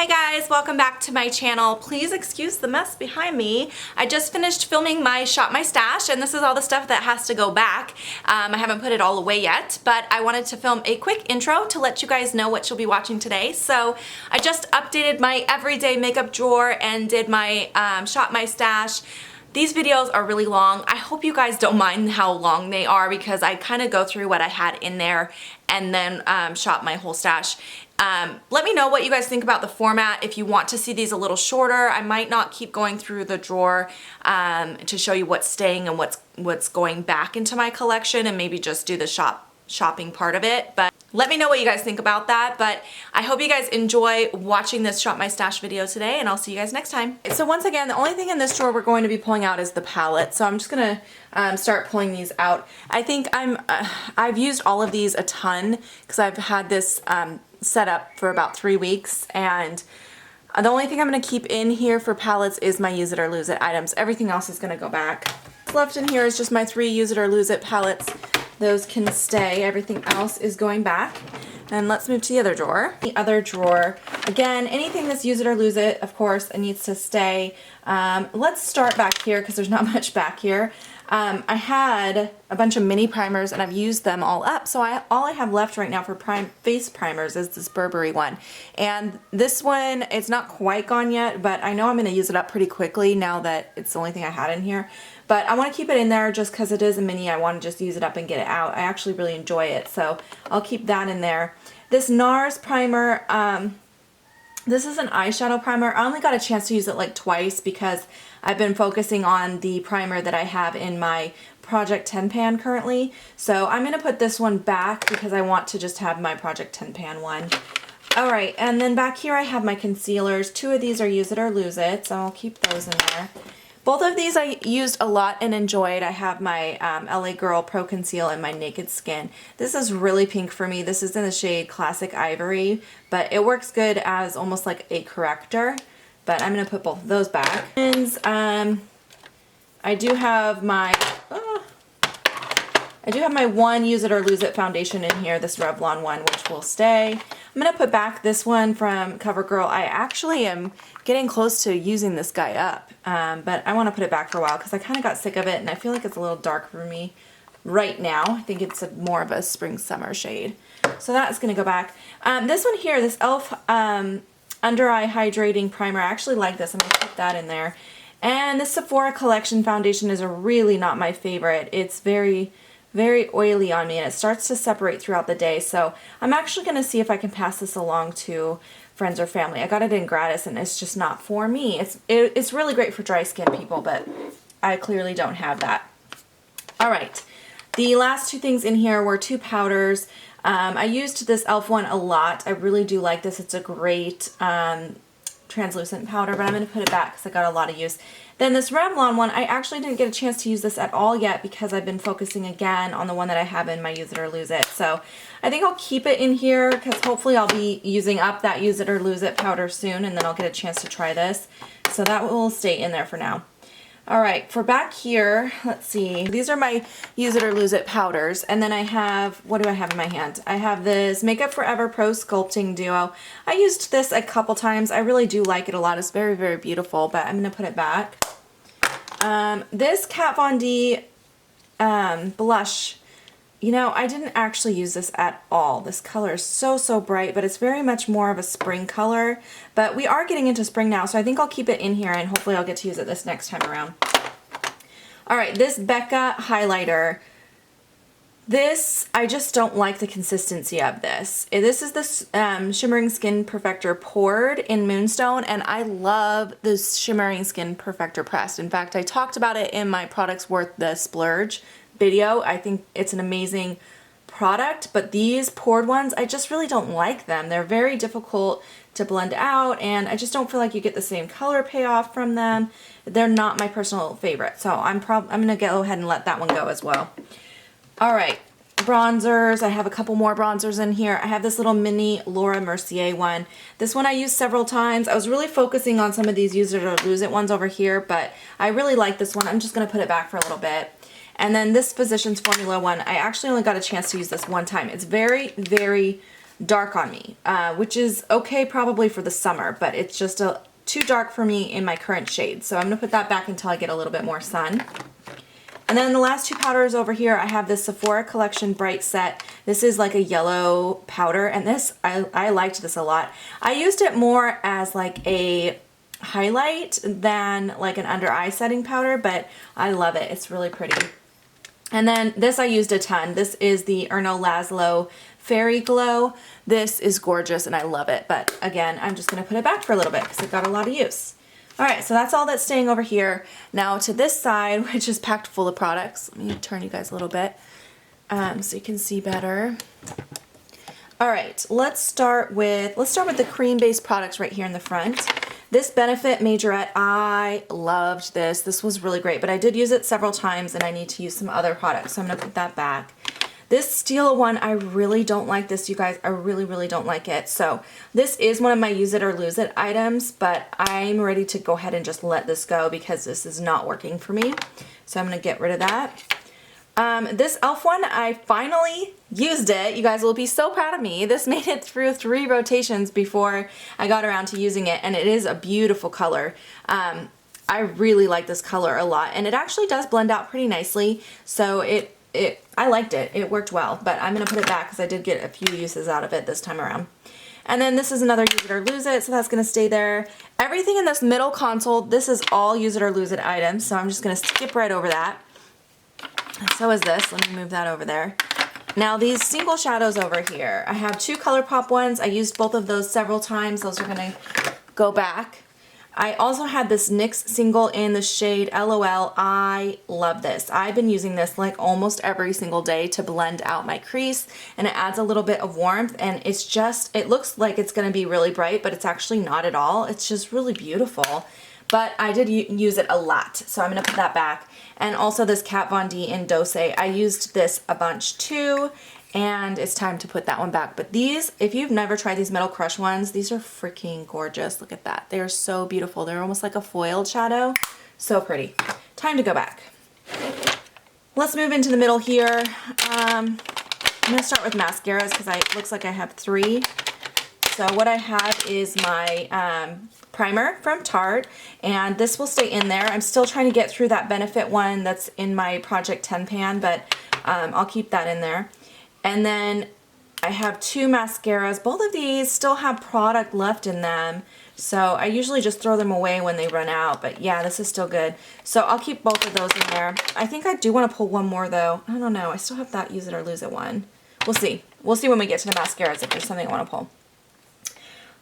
Hi guys, welcome back to my channel. Please excuse the mess behind me. I just finished filming my Shop My Stash, and this is all the stuff that has to go back. I haven't put it all away yet, but I wanted to film a quick intro to let you guys know what you'll be watching today. So I just updated my everyday makeup drawer and did my Shop My Stash. These videos are really long. I hope you guys don't mind how long they are because I kind of go through what I had in there and then shop my whole stash. Let me know what you guys think about the format. If you want to see these a little shorter, I might not keep going through the drawer to show you what's staying and what's going back into my collection, and maybe just do the shopping part of it. But let me know what you guys think about that. But I hope you guys enjoy watching this Shop My Stash video today, and I'll see you guys next time. So once again, the only thing in this drawer we're going to be pulling out is the palette. So I'm just gonna start pulling these out. I think I've used all of these a ton because I've had this set up for about 3 weeks, and the only thing I'm going to keep in here for palettes is my use it or lose it items. Everything else is going to go back. What's left in here is just my 3 use it or lose it palettes. Those can stay. Everything else is going back. And let's move to the other drawer. The other drawer, again, anything that's use it or lose it, of course, it needs to stay. Let's start back here because there's not much back here. I had a bunch of mini primers and I've used them all up, so all I have left right now for face primers is this Burberry one. And this one, it's not quite gone yet, but I know I'm going to use it up pretty quickly now that it's the only thing I had in here. But I want to keep it in there just because it is a mini. I want to just use it up and get it out. I actually really enjoy it, so I'll keep that in there. This NARS primer, this is an eyeshadow primer. I only got a chance to use it like twice because I've been focusing on the primer that I have in my Project 10 pan currently. So I'm going to put this one back because I want to just have my Project 10 pan one. Alright, and then back here I have my concealers. 2 of these are use it or lose it, so I'll keep those in there. Both of these I used a lot and enjoyed. I have my LA Girl Pro Conceal and my Naked Skin. This is really pink for me. This is in the shade Classic Ivory, but it works good as almost like a corrector. But I'm going to put both of those back. And I do have my one use it or lose it foundation in here, this Revlon one, which will stay. I'm going to put back this one from CoverGirl. I actually am getting close to using this guy up, but I want to put it back for a while because I kind of got sick of it and I feel like it's a little dark for me right now. I think it's more of a spring-summer shade. So that's going to go back. This one here, this e.l.f. Under Eye Hydrating Primer, I actually like this. I'm going to put that in there. And this Sephora Collection foundation is really not my favorite. It's very oily on me and it starts to separate throughout the day. So I'm actually going to see if I can pass this along to friends or family. I got it in gratis and it's just not for me. It's really great for dry skin people, but I clearly don't have that. Alright, the last 2 things in here were 2 powders. I used this e.l.f. one a lot. I really do like this. It's a great translucent powder, but I'm going to put it back because I got a lot of use. Then this Revlon one, I actually didn't get a chance to use this at all yet because I've been focusing again on the one that I have in my use it or lose it. So I think I'll keep it in here because hopefully I'll be using up that use it or lose it powder soon, and then I'll get a chance to try this. So that will stay in there for now. Alright, for back here, let's see. These are my use it or lose it powders. And then I have, what do I have in my hand? I have this Makeup Forever Pro Sculpting Duo. I used this a couple times. I really do like it a lot. It's very beautiful, but I'm going to put it back. This Kat Von D blush, you know, I didn't actually use this at all. This color is so bright, but it's very much more of a spring color. But we are getting into spring now, so I think I'll keep it in here and hopefully I'll get to use it this next time around. Alright, this Becca highlighter. This, I just don't like the consistency of this. This is the Shimmering Skin Perfector poured in Moonstone, and I love this Shimmering Skin Perfector pressed. In fact, I talked about it in my Products Worth the Splurge video. I think it's an amazing product, but these poured ones, I just really don't like them. They're very difficult to blend out, and I just don't feel like you get the same color payoff from them. They're not my personal favorite, so I'm gonna go ahead and let that one go as well. Alright, bronzers. I have a couple more bronzers in here. I have this little mini Laura Mercier one. This one I used several times. I was really focusing on some of these use it or lose it ones over here, but I really like this one. I'm just gonna put it back for a little bit. And then this Physicians Formula one, I actually only got a chance to use this one time. It's very dark on me, which is okay probably for the summer, but it's just too dark for me in my current shade. So I'm gonna put that back until I get a little bit more sun. And then the last two powders over here, I have this Sephora Collection Bright Set. This is like a yellow powder, and this, I liked this a lot. I used it more as like a highlight than like an under eye setting powder, but I love it. It's really pretty. And then this I used a ton. This is the Erno Laszlo Fairy Glow. This is gorgeous and I love it, but again, I'm just gonna put it back for a little bit because it got a lot of use. All right, so that's all that's staying over here. Now to this side, which is packed full of products. Let me turn you guys a little bit so you can see better. All right, let's start with the cream-based products right here in the front. This Benefit Majorette, I loved this. This was really great, but I did use it several times and I need to use some other products, so I'm gonna put that back. This Stila one, I really don't like this, you guys. I really, really don't like it. So this is one of my use it or lose it items, but I'm ready to go ahead and just let this go because this is not working for me. So I'm gonna get rid of that. This e.l.f. one, I finally used it. You guys will be so proud of me. This made it through 3 rotations before I got around to using it, and it is a beautiful color. I really like this color a lot, and it actually does blend out pretty nicely. So I liked it. It worked well, but I'm gonna put it back because I did get a few uses out of it this time around. And then this is another use it or lose it, so that's gonna stay there. Everything in this middle console, this is all use it or lose it items, so I'm just gonna skip right over that. And so is this. Let me move that over there. Now these single shadows over here, I have 2 ColourPop ones. I used both of those several times. Those are gonna go back. I also had this NYX single in the shade LOL. I love this. I've been using this like almost every single day to blend out my crease, and it adds a little bit of warmth, and it's just, it looks like it's gonna be really bright, but it's actually not at all. It's just really beautiful. But I did use it a lot, so I'm gonna put that back. And also this Kat Von D in Dose. I used this a bunch too, and it's time to put that one back. But these, if you've never tried these Metal Crush ones, these are freaking gorgeous. Look at that. They are so beautiful. They're almost like a foiled shadow. So pretty. Time to go back. Let's move into the middle here. I'm gonna start with mascaras because it looks like I have 3. So what I have is my primer from Tarte, and this will stay in there. I'm still trying to get through that Benefit one that's in my Project 10 pan, but I'll keep that in there. And then I have 2 mascaras. Both of these still have product left in them, so I usually just throw them away when they run out, but yeah, this is still good. So I'll keep both of those in there. I think I do want to pull one more though. I don't know. I still have that use it or lose it one. We'll see. We'll see when we get to the mascaras if there's something I want to pull.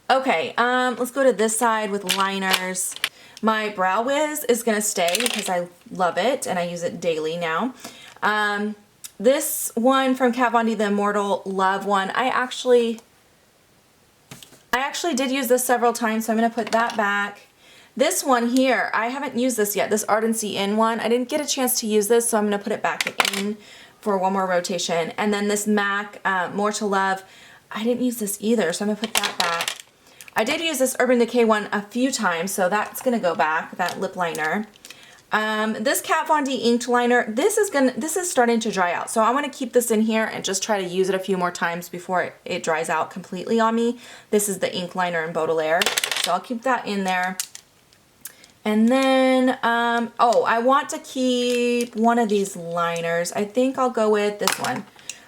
Okay, let's go to this side with liners. My Brow Wiz is going to stay because I love it and I use it daily now. This one from Kat Von D, the Immortal Love one, I actually did use this several times, so I'm going to put that back. This one here, I haven't used this yet, this Ardency In one. I didn't get a chance to use this, so I'm going to put it back in for one more rotation. And then this MAC More to Love, I didn't use this either, so I'm going to put that back. I did use this Urban Decay one a few times, so that's going to go back, that lip liner. This Kat Von D inked liner, this is starting to dry out, so I want to keep this in here and just try to use it a few more times before it dries out completely on me. This is the ink liner in Baudelaire, so I'll keep that in there. And then, oh, I want to keep one of these liners. I think I'll go with this one.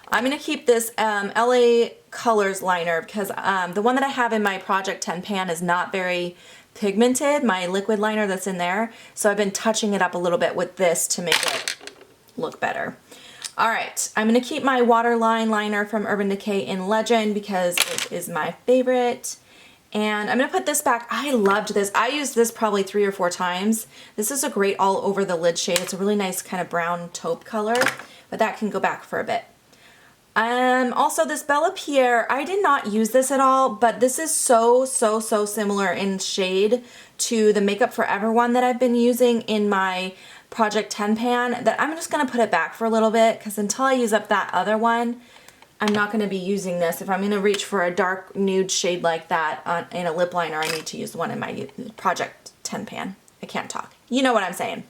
I'm going to keep this LA Colors liner because the one that I have in my Project 10 pan is not very pigmented, my liquid liner that's in there. So I've been touching it up a little bit with this to make it look better. All right, I'm going to keep my Waterline liner from Urban Decay in Legend because it is my favorite. And I'm going to put this back. I loved this. I used this probably 3 or 4 times. This is a great all over the lid shade. It's a really nice kind of brown taupe color, but that can go back for a bit. Also this Bella Pierre, I did not use this at all, but this is so similar in shade to the Makeup Forever one that I've been using in my Project 10 pan that I'm just going to put it back for a little bit because until I use up that other one, I'm not going to be using this. If I'm going to reach for a dark nude shade like that in a lip liner, I need to use the one in my Project 10 pan. I can't talk. You know what I'm saying.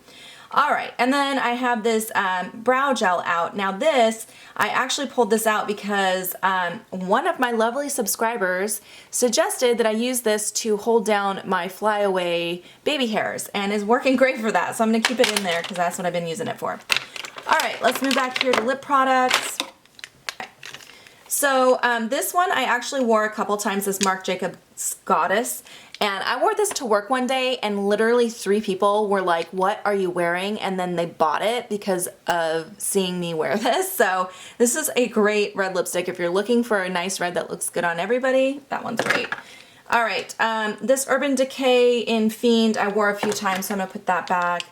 All right, and then I have this brow gel out. Now this, I actually pulled this out because one of my lovely subscribers suggested that I use this to hold down my flyaway baby hairs, and is working great for that. So I'm gonna keep it in there because that's what I've been using it for. All right, let's move back here to lip products. So this one I actually wore a couple times, this Marc Jacobs Goddess. And I wore this to work one day and literally 3 people were like, what are you wearing? And then they bought it because of seeing me wear this. So this is a great red lipstick. If you're looking for a nice red that looks good on everybody, that one's great. All right, this Urban Decay in Fiend, I wore a few times, so I'm gonna put that back.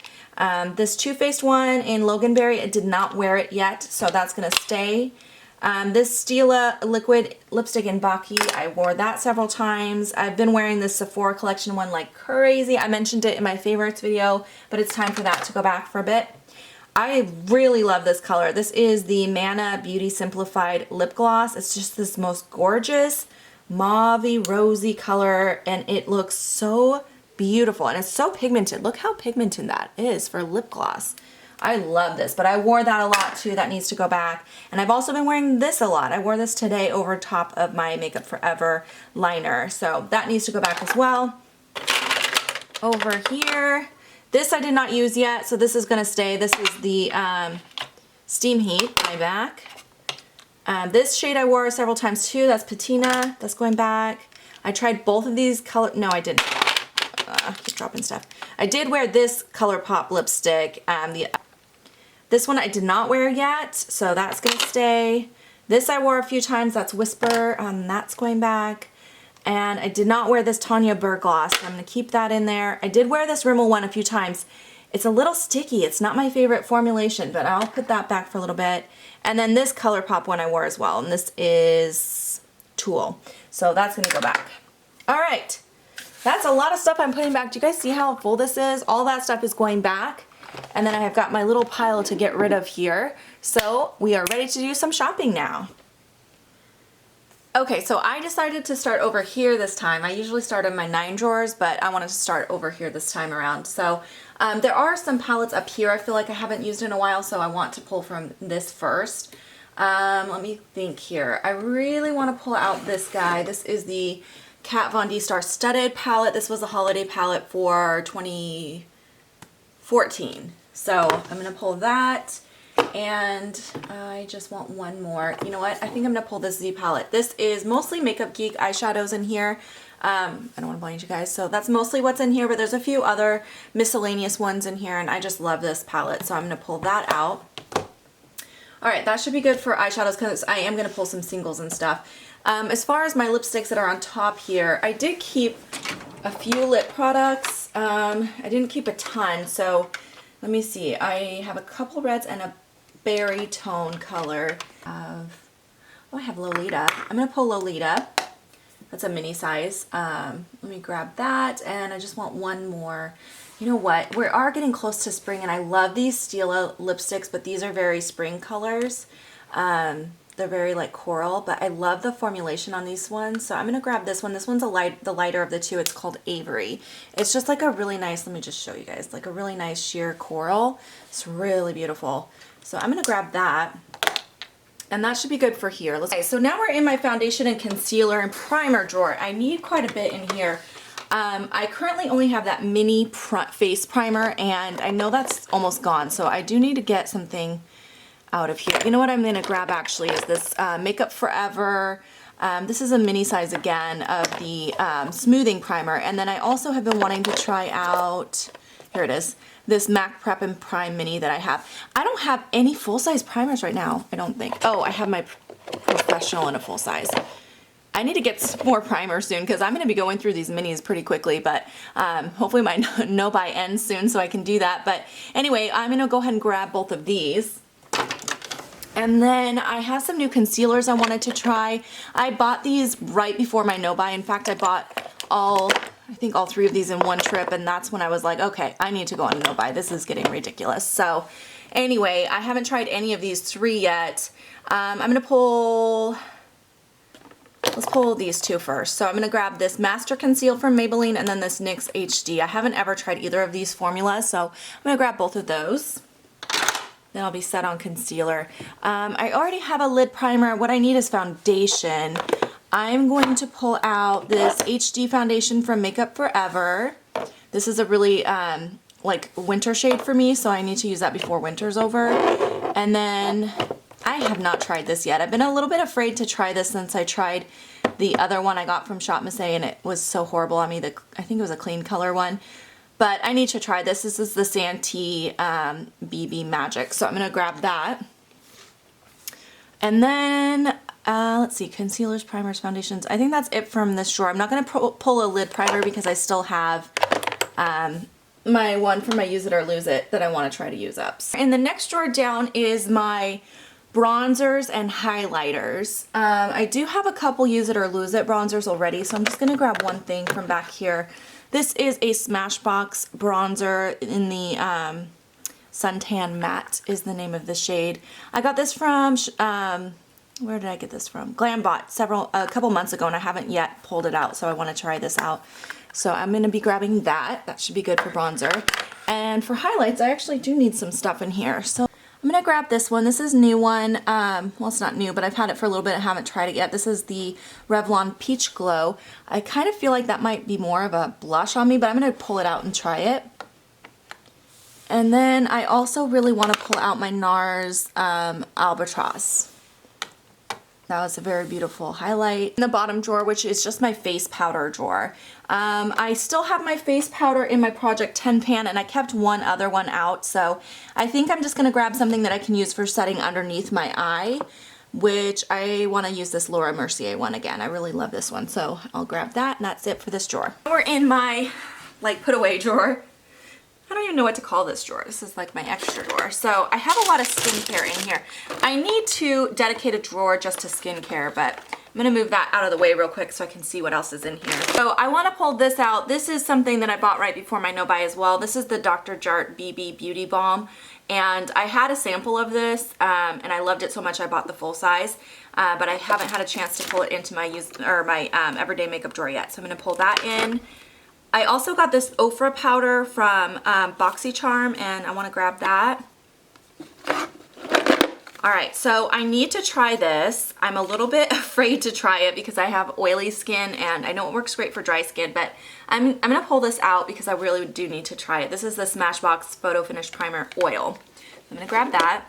This Too Faced one in Loganberry, I did not wear it yet, so that's gonna stay. This Stila liquid lipstick in Baki, I wore that several times. I've been wearing this Sephora collection one like crazy. I mentioned it in my favorites video, but it's time for that to go back for a bit. I really love this color. This is the Manna Beauty Simplified Lip Gloss. It's just this most gorgeous mauve-y, rosy color, and it looks so beautiful, and it's so pigmented. Look how pigmented that is for lip gloss. I love this, but I wore that a lot too. That needs to go back. And I've also been wearing this a lot. I wore this today over top of my Makeup Forever liner. So that needs to go back as well. Over here, this I did not use yet, so this is gonna stay. This is the Steam Heat by MAC. This shade I wore several times too. That's Patina, that's going back. I tried both of these color, no I didn't. Keep dropping stuff. I did wear this ColourPop lipstick. This one I did not wear yet, so that's gonna stay. This I wore a few times, that's Whisper, that's going back. And I did not wear this Tanya Burr gloss, so I'm gonna keep that in there. I did wear this Rimmel one a few times. It's a little sticky, it's not my favorite formulation, but I'll put that back for a little bit. And then this ColourPop one I wore as well, and this is Tulle. So that's gonna go back. All right, that's a lot of stuff I'm putting back. Do you guys see how full this is? All that stuff is going back. And then I have got my little pile to get rid of here. So we are ready to do some shopping now. Okay, so I decided to start over here this time. I usually start in my 9 drawers, but I wanted to start over here this time around. So there are some palettes up here I feel like I haven't used in a while, so I want to pull from this first. Let me think here. I really want to pull out this guy. This is the Kat Von D Star Studded palette. This was a holiday palette for 2014. So I'm going to pull that, and I just want one more. You know what? I think I'm going to pull this Z palette. This is mostly Makeup Geek eyeshadows in here. I don't want to blind you guys, so that's mostly what's in here, but there's a few other miscellaneous ones in here, and I just love this palette, so I'm going to pull that out. Alright, that should be good for eyeshadows because I am going to pull some singles and stuff. As far as my lipsticks that are on top here, I did keep a few lip products. I didn't keep a ton, so let me see. I have a couple reds and a berry tone color of, oh, I have Lolita. I'm going to pull Lolita. That's a mini size. Let me grab that, and I just want one more. You know what? We are getting close to spring, and I love these Stila lipsticks, but these are very spring colors. They're very like coral, but I love the formulation on these ones. So I'm going to grab this one. This one's the lighter of the two. It's called Avery. It's just like a really nice, let me just show you guys, like a really nice sheer coral. It's really beautiful. So I'm going to grab that. And that should be good for here. Okay, so now we're in my foundation and concealer and primer drawer. I need quite a bit in here. I currently only have that mini face primer, and I know that's almost gone. So I do need to get something out of here. You know what I'm going to grab actually is this Makeup Forever. This is a mini size again of the smoothing primer. And then I also have been wanting to try out, here it is, this MAC Prep and Prime Mini that I have. I don't have any full-size primers right now, I don't think. Oh, I have my Professional in a full size. I need to get some more primer soon because I'm going to be going through these minis pretty quickly, but hopefully my no buy ends soon so I can do that. But anyway, I'm going to go ahead and grab both of these. And then I have some new concealers I wanted to try. I bought these right before my no buy. In fact, I bought I think all 3 of these in one trip, and that's when I was like, okay, I need to go on a no buy. This is getting ridiculous. So anyway, I haven't tried any of these 3 yet. I'm going to pull let's pull these two first. So I'm going to grab this Master Conceal from Maybelline and then this NYX HD. I haven't ever tried either of these formulas, so I'm going to grab both of those. Then I'll be set on concealer. I already have a lid primer. What I need is foundation. I'm going to pull out this HD foundation from Makeup Forever. This is a really like winter shade for me, so I need to use that before winter's over. And then I have not tried this yet. I've been a little bit afraid to try this since I tried the other one I got from Shop Missy and it was so horrible on me. I think it was a clean color one. But I need to try this. This is the Santee BB Magic. So I'm going to grab that. And then, let's see, concealers, primers, foundations. I think that's it from this drawer. I'm not going to pull a lid primer because I still have my one from my Use It or Lose It that I want to try to use up. In the next drawer down is my bronzers and highlighters. I do have a couple Use It or Lose It bronzers already, so I'm just going to grab one thing from back here. This is a Smashbox bronzer in the Suntan Matte is the name of the shade. I got this from, where did I get this from? Glambot a couple months ago, and I haven't yet pulled it out, so I want to try this out. So I'm going to be grabbing that. That should be good for bronzer. And for highlights, I actually do need some stuff in here. So I'm going to grab this one. This is a new one. Well, it's not new, but I've had it for a little bit. I haven't tried it yet. This is the Revlon Peach Glow. I kind of feel like that might be more of a blush on me, but I'm going to pull it out and try it. And then I also really want to pull out my NARS Albatross. That was a very beautiful highlight. In the bottom drawer, which is just my face powder drawer. I still have my face powder in my Project 10 pan, and I kept one other one out, so I think I'm just going to grab something that I can use for setting underneath my eye, which I want to use this Laura Mercier one again. I really love this one, so I'll grab that, and that's it for this drawer. We're in my, like, put away drawer. I don't even know what to call this drawer. This is like my extra drawer. So I have a lot of skincare in here. I need to dedicate a drawer just to skincare, but I'm going to move that out of the way real quick so I can see what else is in here. So I want to pull this out. This is something that I bought right before my no buy as well. This is the Dr. Jart BB Beauty Balm. And I had a sample of this and I loved it so much I bought the full size. But I haven't had a chance to pull it into my everyday makeup drawer yet. So I'm going to pull that in. I also got this Ofra powder from BoxyCharm, and I want to grab that. Alright, so I need to try this. I'm a little bit afraid to try it because I have oily skin, and I know it works great for dry skin, but I'm going to pull this out because I really do need to try it. This is the Smashbox Photo Finish Primer Oil. I'm going to grab that.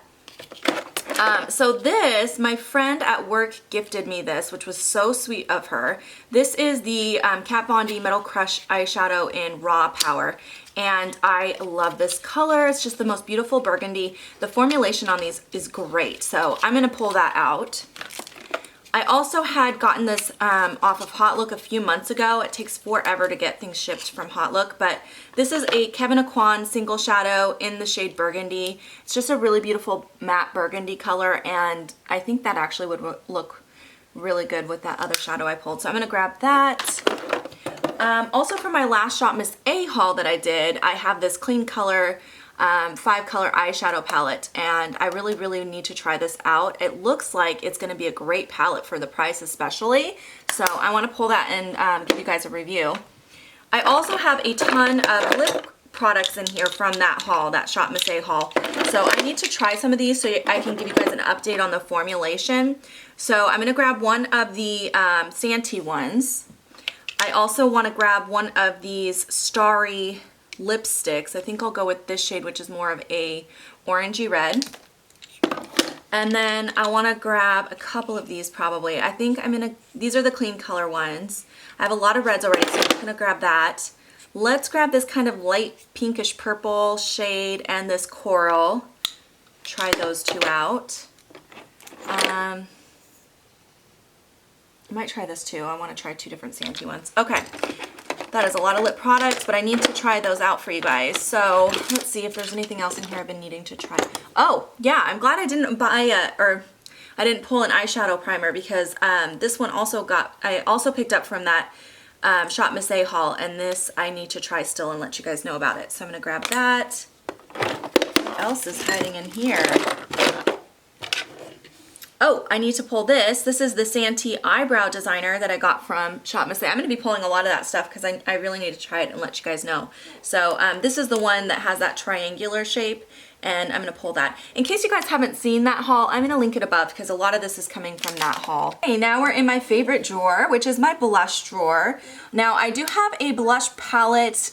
So this, my friend at work gifted me this, which was so sweet of her. This is the Kat Von D Metal Crush eyeshadow in Raw Power, and I love this color. It's just the most beautiful burgundy. The formulation on these is great, so I'm going to pull that out. I also had gotten this off of hautelook a few months ago. It takes forever to get things shipped from hautelook, but this is a Kevyn Aucoin single shadow in the shade Burgundy. It's just a really beautiful matte burgundy color, and I think that actually would look really good with that other shadow I pulled. So I'm going to grab that. Also for my last Shop Miss A haul that I did, I have this Clean Color 5-color eyeshadow palette, and I really need to try this out. It looks like it's going to be a great palette for the price especially, so I want to pull that and give you guys a review. I also have a ton of lip products in here from that haul, that Shop Miss A haul, so I need to try some of these so I can give you guys an update on the formulation. So I'm going to grab one of the Santee ones. I also want to grab one of these Starry lipsticks. I think I'll go with this shade, which is more of a orangey red. And then I want to grab a couple of these probably. I think these are the Clean Color ones. I have a lot of reds already, so I'm going to grab that. Let's grab this kind of light pinkish purple shade and this coral. Try those two out. I might try this too. I want to try two different Santee ones. Okay. That is a lot of lip products, but I need to try those out for you guys. So let's see if there's anything else in here I've been needing to try. Oh, yeah, I'm glad I didn't buy I didn't pull an eyeshadow primer because this one I also picked up from that Shop Miss A haul, and this I need to try still and let you guys know about it. So I'm going to grab that. What else is hiding in here? Oh, I need to pull this. This is the Santee eyebrow designer that I got from Shop Miss A. I'm going to be pulling a lot of that stuff because I really need to try it and let you guys know. So this is the one that has that triangular shape, and I'm going to pull that. In case you guys haven't seen that haul, I'm going to link it above because a lot of this is coming from that haul. Okay, now we're in my favorite drawer, which is my blush drawer. Now I do have a blush palette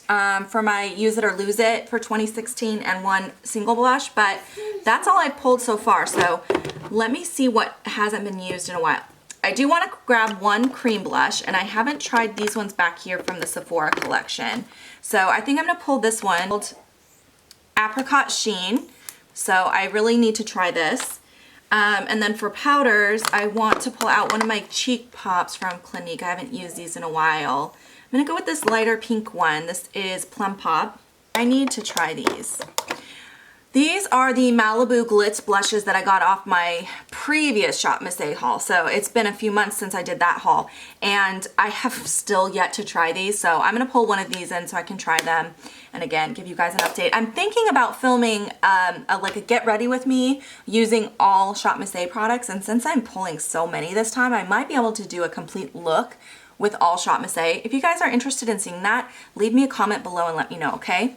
for my Use It or Lose It for 2016 and one single blush, but that's all I've pulled so far. So let me see what hasn't been used in a while. I do want to grab one cream blush, and I haven't tried these ones back here from the Sephora collection. So I think I'm going to pull this one called Apricot Sheen. So I really need to try this. And then for powders, I want to pull out one of my cheek pops from Clinique. I haven't used these in a while. I'm going to go with this lighter pink one. This is Plum Pop. I need to try these. These are the Malibu Glitz blushes that I got off my previous Shop Miss A haul. So it's been a few months since I did that haul, and I have still yet to try these. So I'm going to pull one of these in so I can try them and again give you guys an update. I'm thinking about filming like a get ready with me using all Shop Miss A products, and since I'm pulling so many this time, I might be able to do a complete look with all Shop Miss A. If you guys are interested in seeing that, leave me a comment below and let me know, okay?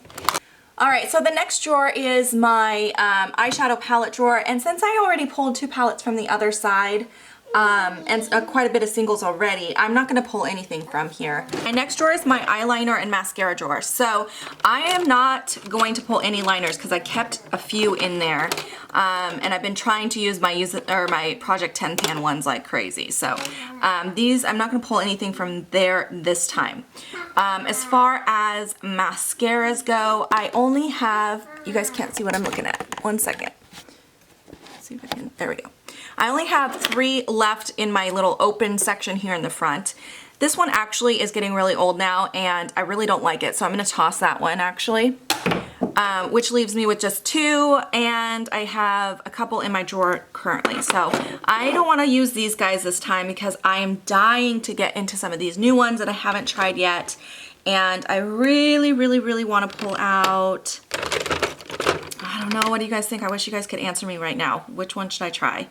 Alright, so the next drawer is my eyeshadow palette drawer, and since I already pulled 2 palettes from the other side, and quite a bit of singles already, I'm not going to pull anything from here. My next drawer is my eyeliner and mascara drawer. So I am not going to pull any liners because I kept a few in there, and I've been trying to use my Project 10 Pan ones like crazy. So these, I'm not going to pull anything from there this time. As far as mascaras go, I only have, you guys can't see what I'm looking at. One second. Let's see if I can, there we go. I only have 3 left in my little open section here in the front. This one actually is getting really old now, and I really don't like it, so I'm going to toss that one actually, which leaves me with just 2, and I have a couple in my drawer currently. So I don't want to use these guys this time because I am dying to get into some of these new ones that I haven't tried yet, and I really, really, really want to pull out, I don't know, what do you guys think? I wish you guys could answer me right now. Which one should I try?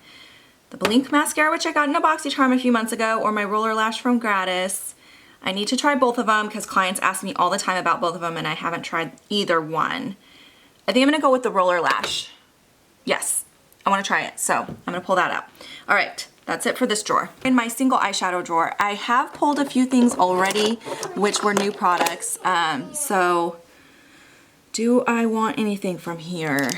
The Blink mascara, which I got in a BoxyCharm a few months ago, or my Roller Lash from Gratis. I need to try both of them because clients ask me all the time about both of them, and I haven't tried either one. I think I'm going to go with the Roller Lash. Yes, I want to try it, so I'm going to pull that out. All right, that's it for this drawer. In my single eyeshadow drawer, I have pulled a few things already, which were new products. So do I want anything from here?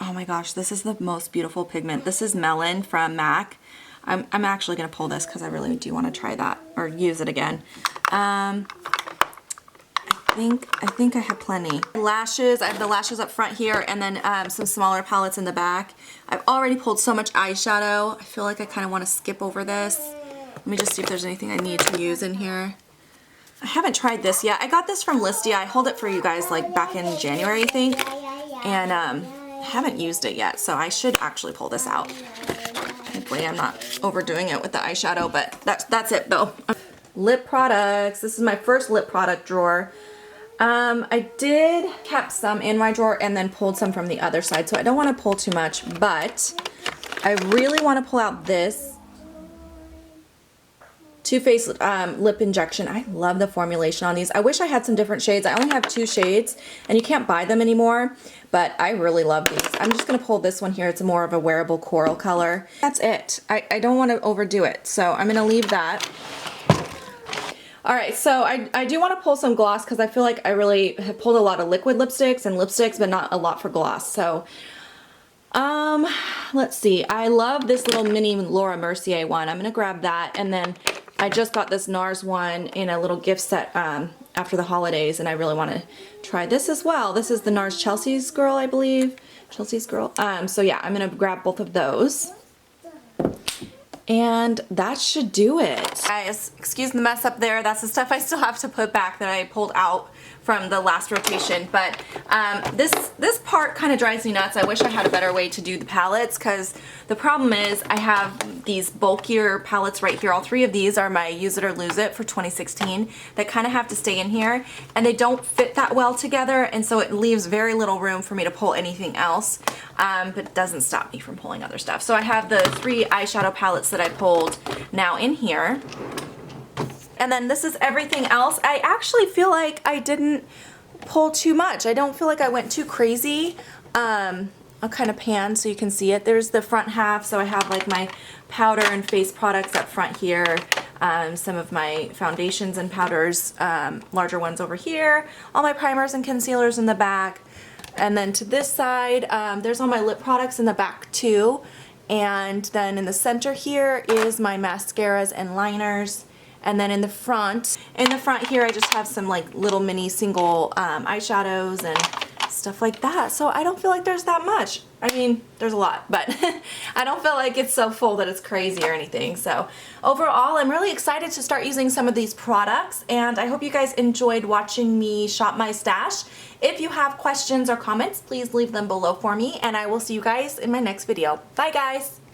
Oh my gosh, this is the most beautiful pigment. This is Melon from MAC. I'm actually going to pull this because I really do want to try that or use it again. I think I have plenty. Lashes, I have the lashes up front here, and then some smaller palettes in the back. I've already pulled so much eyeshadow. I feel like I kind of want to skip over this. Let me just see if there's anything I need to use in here. I haven't tried this yet. I got this from Listia. I hold it for you guys like back in January, I think. And haven't used it yet, so I should actually pull this out. Hopefully I'm not overdoing it with the eyeshadow, but that's it though. Lip products. This is my first lip product drawer. I did kept some in my drawer and then pulled some from the other side, so I don't want to pull too much, but I really want to pull out this Too Faced lip injection. I love the formulation on these. I wish I had some different shades. I only have 2 shades, and you can't buy them anymore, but I really love these. I'm just going to pull this one here. It's more of a wearable coral color. That's it. I don't want to overdo it, so I'm going to leave that. Alright, so I do want to pull some gloss because I feel like I really have pulled a lot of liquid lipsticks and lipsticks, but not a lot for gloss. So, let's see. I love this little mini Laura Mercier one. I'm going to grab that, and then I just got this NARS one in a little gift set after the holidays, and I really want to try this as well. This is the NARS Chelsea's Girl, I believe. Chelsea's Girl. So yeah, I'm going to grab both of those. And that should do it. Guys, excuse the mess up there. That's the stuff I still have to put back that I pulled out from the last rotation. But this part kind of drives me nuts. I wish I had a better way to do the palettes, because the problem is I have these bulkier palettes right here. All three of these are my Use It or Lose It for 2016 that kind of have to stay in here, and they don't fit that well together, and so it leaves very little room for me to pull anything else, but it doesn't stop me from pulling other stuff. So I have the 3 eyeshadow palettes that I pulled now in here. And then this is everything else. I actually feel like I didn't pull too much. I don't feel like I went too crazy. I'll kind of pan so you can see it. There's the front half, so I have like my powder and face products up front here, some of my foundations and powders, larger ones over here, all my primers and concealers in the back. And then to this side, there's all my lip products in the back too. And then in the center here is my mascaras and liners. And then in the front here, I just have some like little mini single eyeshadows and stuff like that. So I don't feel like there's that much. I mean, there's a lot, but I don't feel like it's so full that it's crazy or anything. So overall, I'm really excited to start using some of these products, and I hope you guys enjoyed watching me shop my stash. If you have questions or comments, please leave them below for me, and I will see you guys in my next video. Bye guys!